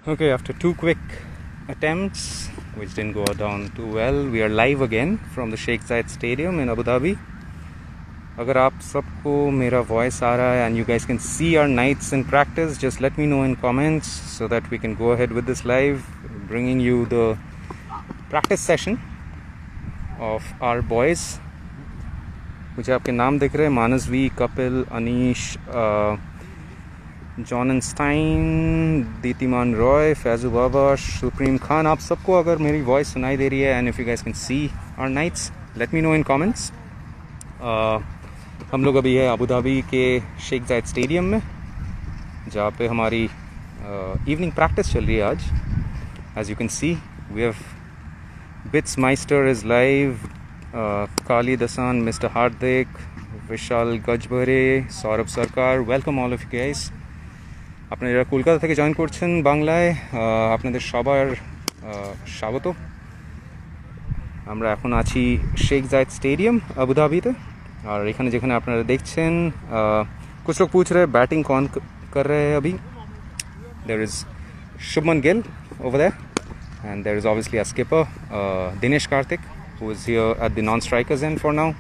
Okay, after two quick attempts, which didn't go down too well, we are live again from the Sheikh Zayed Stadium in Abu Dhabi. अगर आप सबको मेरा voice आ रहा है and you guys can see our nights in practice, just let me know in comments so that we can go ahead with this live, bringing you the practice session of our boys. मुझे आपके नाम दिख रहे हैं, Manasvi, Kapil, Anish, John Stein, Ditiman Roy, Faizu Baba, supreme Khan. आप सबको अगर मेरी वॉइस सुनाई दे रही है and if you guys can see our Knights, let me know in comments. हम लोग अभी है अबू धाबी के शेख जायद स्टेडियम में, जहाँ पे हमारी इवनिंग प्रैक्टिस चल रही है आज. As you can see we have Bits Meister is live, Kali Dasan, mister Hardik, Vishal Gajbare, Saurabh Sarkar. Welcome all of you guys. আপনারা কলকাতা থেকে জয়েন করছেন বাংলায়, আপনাদের সবার স্বাগত. আমরা এখন আছি शेख जायद स्टेडियम अबू धाबीতে. और এখানে যেখানে আপনারা দেখছেন, कुछ लोग पूछ रहे हैं बैटिंग कौन कर रहे हैं अभी. There is Shubman Gill over there and there is obviously a skipper Dinesh Karthik who is here at the non strikers end for now.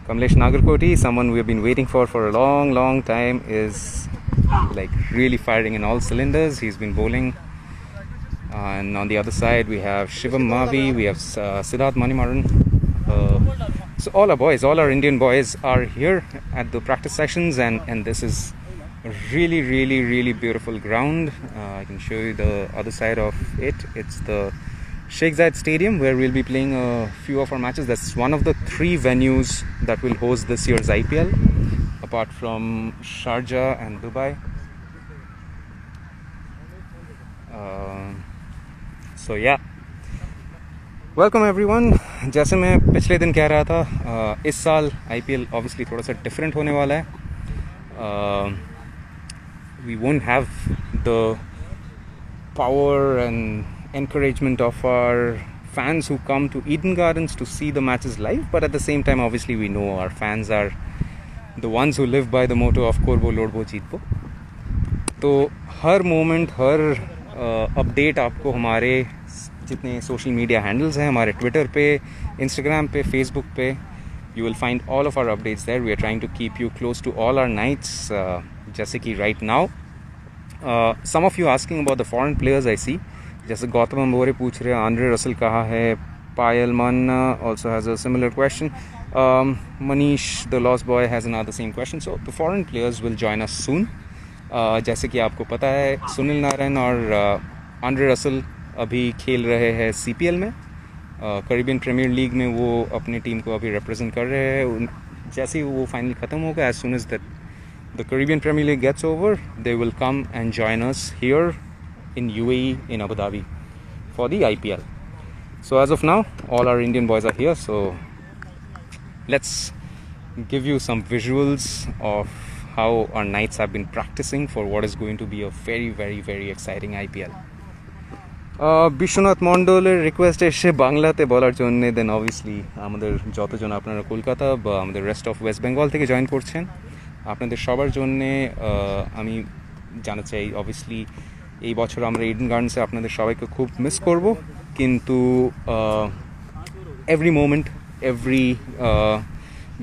Kamlesh Nagarkoti, someone we have been waiting for a long time, is like really firing in all cylinders. He's been bowling. And on the other side we have Shivam Mavi, we have Siddharth Manimaran. So all our boys, all our Indian boys are here at the practice sessions, and this is a really beautiful ground. I can show you the other side of it. It's the Sheikh Zayed Stadium where we'll be playing a few of our matches. That's one of the 3 venues that will host this year's IPL, apart from Sharjah and Dubai. So yeah, welcome everyone. जैसे मैं पिछले दिन कह रहा था, इस साल IPL obviously थोड़ा सा different होने वाला है. We won't have the power and encouragement of our fans who come to Eden Gardens to see the matches live, but at the same time obviously we know our fans are the ones who live by the motto of Korbo Lordbo Jeetbo. तो हर moment, हर update आपको हमारे जितने social media handles हैं, हमारे Twitter पे, Instagram पे, Facebook पे, you will find all of our updates there. We are trying to keep you close to all our nights, जैसे कि right now. Some of you asking about the foreign players I see. जैसे गौतम अंबोरे पूछ रहे हैं Andre Russell कहाँ है. पायल मान्ना also has a similar question. Manish the lost boy has another same question. So the foreign players will join us soon. जैसे कि आपको पता है, सुनील नारायण और आंद्रे रसल अभी खेल रहे हैं CPL में, कैरिबियन प्रीमियर लीग में. वो अपनी टीम को अभी रिप्रेजेंट कर रहे हैं. जैसे ही वो फाइनल ख़त्म होगा, as soon as that the Caribbean Premier League gets over, they will come and join us here in UAE, in Abu Dhabi, for the IPL. So as of now, all our Indian boys are here. So let's give you some visuals of how our knights have been practicing for what is going to be a very exciting IPL. Biswanath মণ্ডলের request এসে বাংলাতে বলার জন্যে, দেন obviously আমাদের যতজন আপনারা কলকাতা বা আমাদের রেস্ট অফ ওয়েস্ট বেঙ্গল থেকে জয়েন করছেন, আপনাদের সবার জন্যে আমি জানাতে চাই, অবভিয়াসলি এই বছর আমরা ইডেন গার্ডেন্সে আপনাদের সবাইকে খুব মিস করব, কিন্তু every moment, every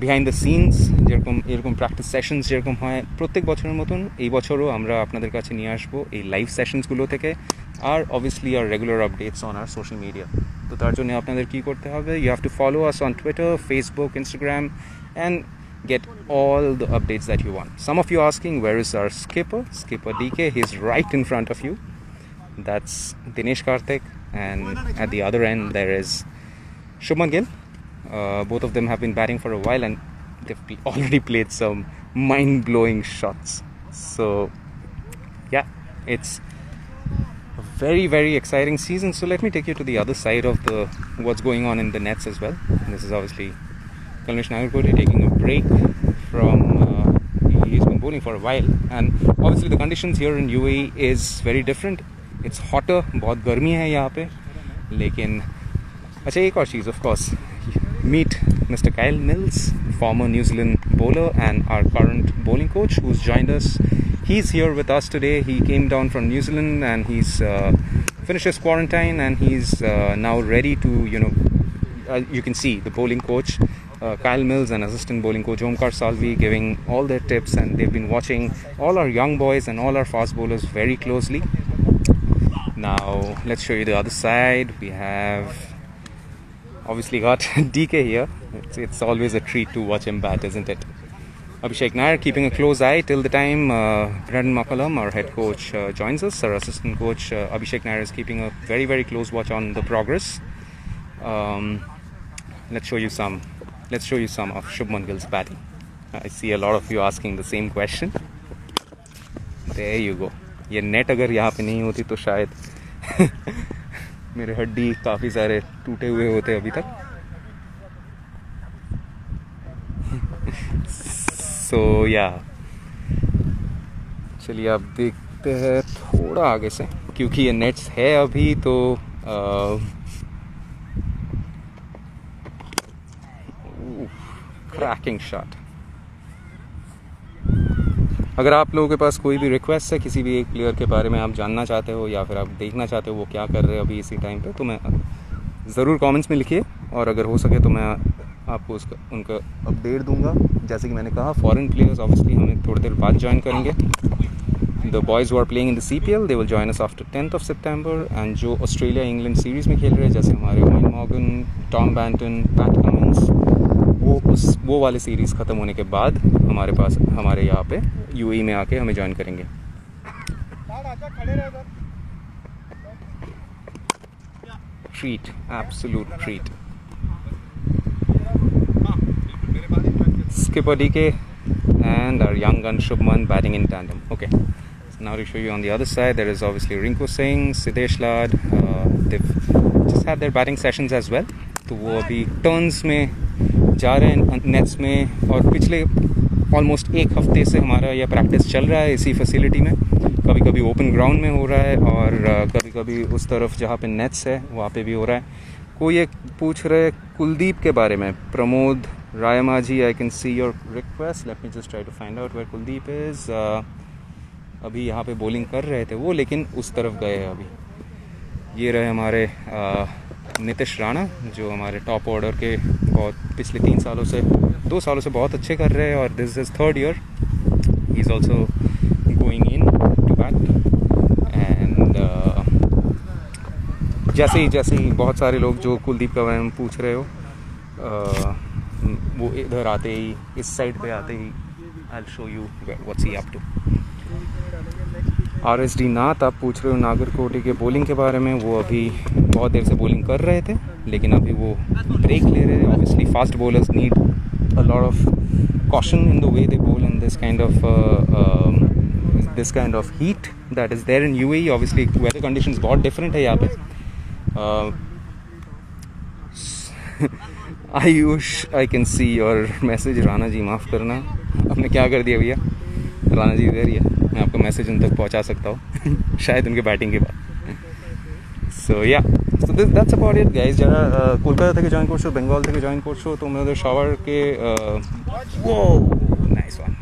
behind the scenes, যেরকম এরকম প্র্যাকটিস সেশনস যেরকম হয় প্রত্যেক বছরের মতন, এই বছরও আমরা আপনাদের কাছে নিয়ে আসবো এই লাইভ সেশনসগুলো থেকে, আর অবভিয়াসলি আর রেগুলার আপডেটস অন আর সোশ্যাল মিডিয়া. তো তার জন্য আপনাদের কী করতে হবে, you have to follow us on Twitter, Facebook, Instagram, and get all the updates that you want. Some of you asking where is our skipper DK. He's right in front of you. That's Dinesh Karthik, and at the other end there is Shubman Gill. Both of them have been batting for a while and they've already played some mind-blowing shots. So yeah, it's a very exciting season. So let me take you to the other side of the what's going on in the nets as well. This is obviously Kamlesh Nagarkoti taking a break from he's been bowling for a while, and obviously the conditions here in UAE is very different. It's hotter, बहुत गर्मी है यहाँ पे. लेकिन अच्छा, एक और चीज़, of course, meet Mr. Kyle Mills, former New Zealand bowler and our current bowling coach, who's joined us he's here with us today. He came down from New Zealand and he's finished his quarantine, and he's now ready to, you can see the bowling coach Kyle Mills and assistant bowling coach Omkar Salvi giving all their tips, and they've been watching all our young boys and all our fast bowlers very closely. Now let's show you the other side. We have obviously got DK here. It's always a treat to watch him bat, isn't it? Abhishek Nair keeping a close eye till the time Brendan McCullum, our head coach, joins us. Our assistant coach Abhishek Nair is keeping a very, very close watch on the progress. Let's show you some of Shubman Gill's batting. I see a lot of you asking the same question. There you go. ये net अगर यहाँ पे नहीं होती तो शायद मेरे हड्डी काफ़ी सारे टूटे हुए होते अभी तक. So yeah, चलिए आप देखते हैं थोड़ा आगे से, क्योंकि ये नेट्स है अभी तो क्रैकिंग शॉट. अगर आप लोगों के पास कोई भी रिक्वेस्ट है किसी भी एक प्लेयर के बारे में, आप जानना चाहते हो या फिर आप देखना चाहते हो वो क्या कर रहे हैं अभी इसी टाइम पे, तो मैं ज़रूर कमेंट्स में लिखिए, और अगर हो सके तो मैं आपको उनका अपडेट दूंगा. जैसे कि मैंने कहा, फॉरेन प्लेयर्स ऑब्वियसली हमें थोड़ी देर बाद ज्वाइन करेंगे. The boys who are playing in the CPL they will join us after 10th of September. And जो ऑस्ट्रेलिया इंग्लैंड सीरीज़ में खेल रहे हैं, जैसे हमारे Eoin Morgan, Tom Banton, Pat Cummins, वो वाले सीरीज़ ख़त्म होने के बाद हमारे यहाँ पे UAE में आके हमें ज्वाइन करेंगे. Treat, absolute treat. Skipper DK and our young gun Shubman batting in tandem. Okay, so now to show you on the other side, there is obviously Rinku Singh, Siddesh Lad. They've just had their batting sessions as well. तो वो अभी turns में जा रहे हैं nets में, और पिछले ऑलमोस्ट एक हफ्ते से हमारा यह प्रैक्टिस चल रहा है इसी फैसिलिटी में. कभी कभी ओपन ग्राउंड में हो रहा है, और कभी कभी उस तरफ जहाँ पे नेट्स है वहाँ पे भी हो रहा है. कोई एक पूछ रहे कुलदीप के बारे में, प्रमोद रायमाजी, I can see your request. Let me just try to find out where Kuldeep is. अभी यहाँ पे बॉलिंग कर रहे थे वो, लेकिन उस तरफ गए हैं अभी. ये रहे हमारे नितिश राणा, जो हमारे टॉप ऑर्डर के बहुत पिछले 2 सालों से बहुत अच्छे कर रहे हैं, और this is 3rd year. He is also going in to bat. And जैसे ही बहुत सारे लोग जो कुलदीप का बारे में पूछ रहे हो, वो इधर आते ही, इस साइड पे आते ही, I will show you what's he up to. RSD Nath आप पूछ रहे हो नागरकोटी के बॉलिंग के बारे में. वो अभी बहुत देर से बॉलिंग कर रहे थे, लेकिन अभी वो ब्रेक ले रहे हैं. Obviously fast bowlers need a lot of caution in the way they bowl in this kind of heat that is there in UAE. Obviously weather conditions बहुत different है यहाँ पे. Ayush, I can see your message. Rana ji माफ़ करना, आपने क्या कर दिया भैया. राणा जी इधर ही है, मैं आपका मैसेज उन तक पहुँचा सकता हूँ शायद उनके बैटिंग के बाद. So yeah, so that's about it guys. যারা কলকাতা থেকে জয়েন করছো, বেঙ্গল থেকে জয়েন করছো, তোমাদের সবারকে whoa, nice one.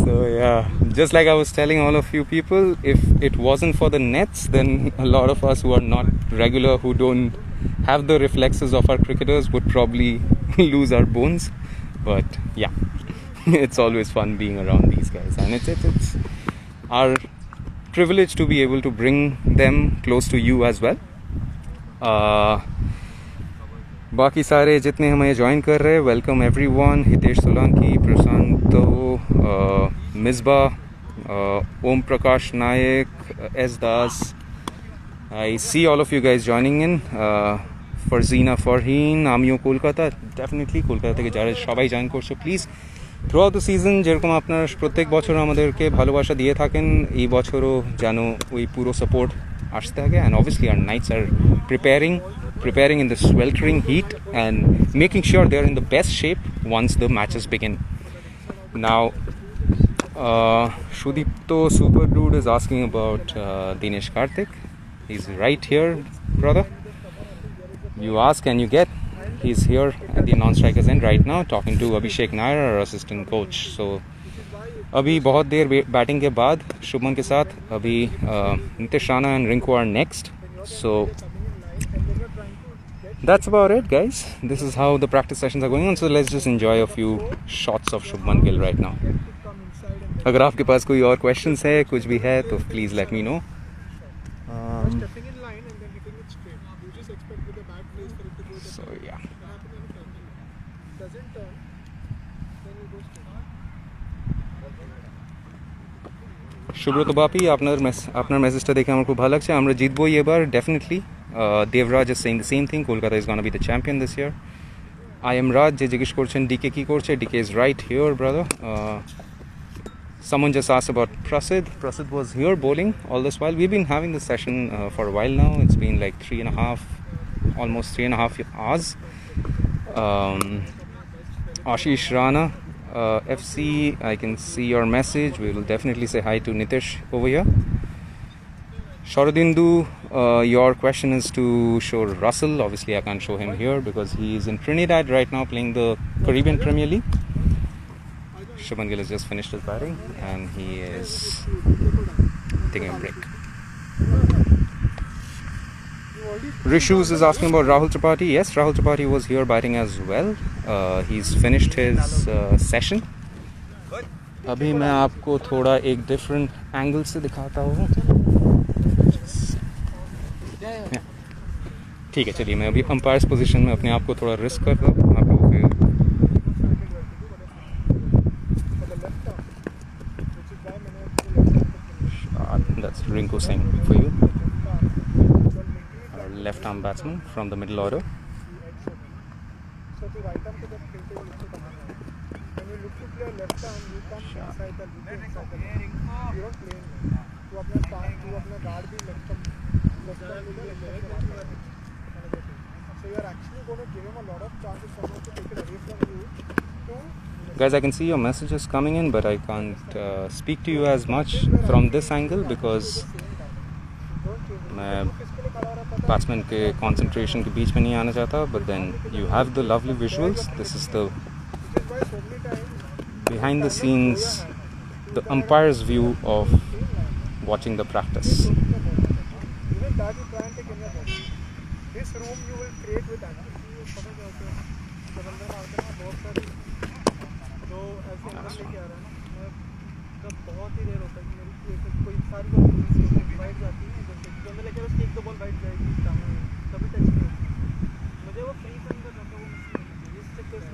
So yeah, just like I was telling all of you people, if it wasn't for the nets, then a lot of us who are not regular, who don't have the reflexes of our cricketers, would probably lose our bones. But yeah, it's always fun being around these guys, and it's our privilege to be able to bring them close to you as well. बाकी सारे जितने हमें join कर रहे हैं, welcome everyone. Hitesh Solanki, Prashanto, Misba, Om Prakash Nayak, S Das. I see all of you guys joining in. Farzina Farheen, আমিও Kolkata, definitely Kolkata থেকে যারা সবাই জয়েন করছো, please through out the season যেরকম আপনারা প্রত্যেক বছর আমাদেরকে ভালোবাসা দিয়ে থাকেন, এই বছরও যেন ওই পুরো সাপোর্ট আসতে থাকে. And obviously our nights are preparing in the sweltering heat and making sure they are in the best shape once the matches begin. Now Shudipto Super Dude is asking about Dinesh Karthik. He's right here, brother. You ask and you get. he's here at the non-strikers end right now talking to Abhishek Nair, our assistant coach. So अभी बहुत देर batting के बाद शुभमन के साथ अभी Nitish Rana and Rinku are next. So that's about it, guys. This is how the practice sessions are going on. So let's just enjoy a few shots of Shubman Gill right now. अगर आपके पास कोई और questions है, कुछ भी है, तो please let me know. So yeah. Subrata বাপি আপনার মেসেজটা দেখে আমার খুব ভালো লাগছে। আমরা জিতবই এবার definitely. Debraj is saying the same thing, Kolkata is gonna be the champion this year. I am Raj যে জিজ্ঞেস করছেন ডিকে কী করছে, DK is right here brother. Someone just asked about Prasid. Prasid was here bowling all this while. We've been having this session for a while now. It's been like almost 3.5 hours. Ashish Rana, FC, I can see your message. We will definitely say hi to Nitish over here. Sharadindu, your question is to show Russell. Obviously I can't show him here because he is in Trinidad right now playing the Caribbean Premier League. Shubman Gill has just finished his batting and he is taking a break. Rishus is asking about Rahul Tripathi. Yes, Rahul Tripathi was here batting as well. He's finished his session. अभी मैं आपको थोड़ा एक different angle से दिखाता हूँ। ठीक है, चलिए मैं अभी अंपायर्स पोजीशन में अपने आप को थोड़ा रिस्क करता हूँ आप लोगों के। That's Rinku Singh for you, our left arm batsman from the middle order. Guys, I can see your messages coming in, but I can't speak to you as much from this angle because मैं batsman के concentration के बीच में नहीं आना चाहता. But then you have the lovely visuals. This is the behind the scenes, the umpire's view of watching the practice. This room you will create with बहुत ही देर होता है कि मेरी कोई सारी वाइट जाती है जैसे कि अंदर लेके बस एक दो बॉल वाइट जाएगी कभी टच नहीं होती मुझे वो कहीं पर अंदर रहता है वो इस चक्कर से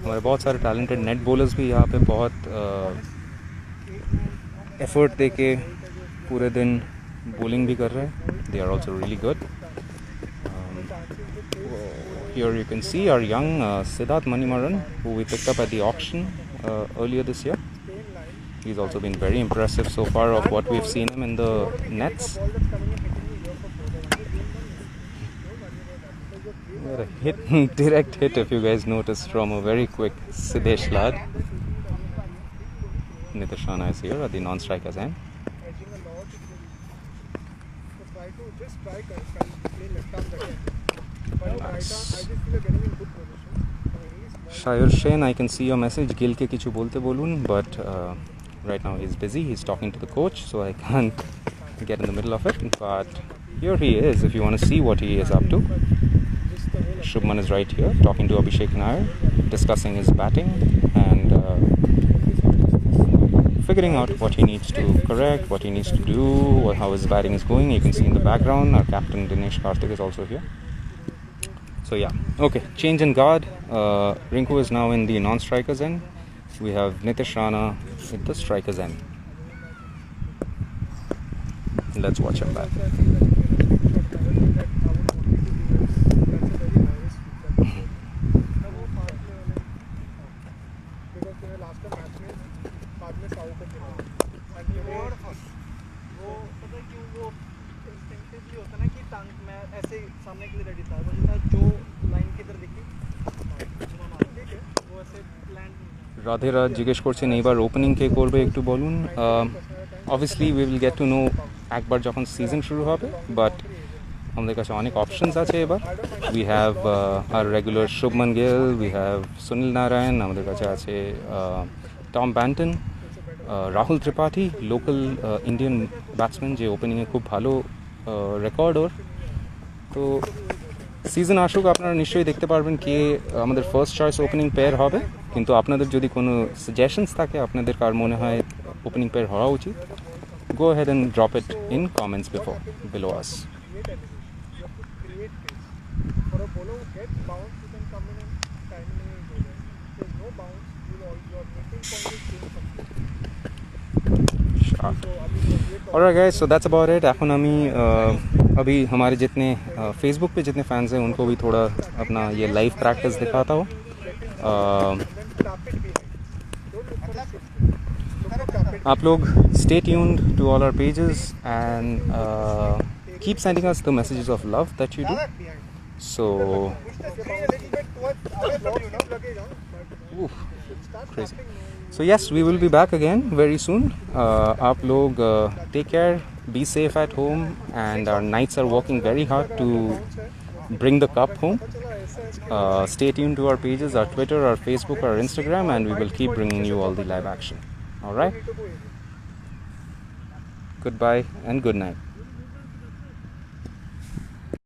हमारे बहुत सारे टैलेंटेड नेट बॉलर्स भी यहाँ पे बहुत एफर्ट दे के पूरे दिन बॉलिंग भी कर रहे हैं. They are also really good. Here you can see our young Siddharth Manimaran, who we picked up at the auction earlier this year. He's also been very impressive so far of what we've seen him in the nets. A hit, direct hit, if you guys noticed, from a very quick Siddesh lad. Nitish Rana is here at the non-strikers end. Nice. Shayur Shain, I can see your message. Gil ke kichu bolte bolun, but right now he's busy. He's talking to the coach, so I can't get in the middle of it. But here he is. If you want to see what he is up to, Shubman is right here talking to Abhishek Nair, discussing his batting and figuring out what he needs to correct, what he needs to do, how his batting is going. You can see in the background our captain Dinesh Karthik is also here. So yeah, okay, change in guard. Rinku is now in the non-strikers end. We have Nitish Rana at the strikers end. Let's watch him back. Radhe Raj জিজ্ঞেস করছেন এইবার opening কে করবে একটু বলুন. Obviously we will get to know একবার যখন season শুরু হবে, বাট আমাদের কাছে অনেক অপশনস আছে এবার। We have our regular Shubman Gill, we have Sunil Narine, আমাদের কাছে আছে Tom Banton, Rahul Tripathi, local Indian batsman যে ওপেনিংয়ে খুব ভালো রেকর্ড ওর। তো সিজন আসুক, আপনারা নিশ্চয়ই দেখতে পারবেন কে আমাদের ফার্স্ট চয়েস ওপেনিং পেয়ার হবে। কিন্তু আপনাদের যদি কোনো সাজেশনস থাকে, আপনাদের কার মনে হয় ওপেনিং পেয়ার হওয়া উচিত, go ahead and drop it in comments below us. For a bowler who gets bounce, you can come in and timely go there. If there's no bounce, your making point is changed completely. Sure. Alright guys, so that's about it. এখন আমি अभी हमारे जितने Facebook पे जितने fans हैं उनको भी थोड़ा अपना ये लाइव प्रैक्टिस दिखाता हूँ। आप लोग stay tuned to all our pages and keep sending us the messages of love that you do. So oof, crazy. So yes, we will be back again very soon. आप लोग take care, be safe at home, and our Knights are working very hard to bring the cup home. Stay tuned to our pages, our Twitter, our Facebook, our Instagram, and we will keep bringing you all the live action. All right. Goodbye and good night.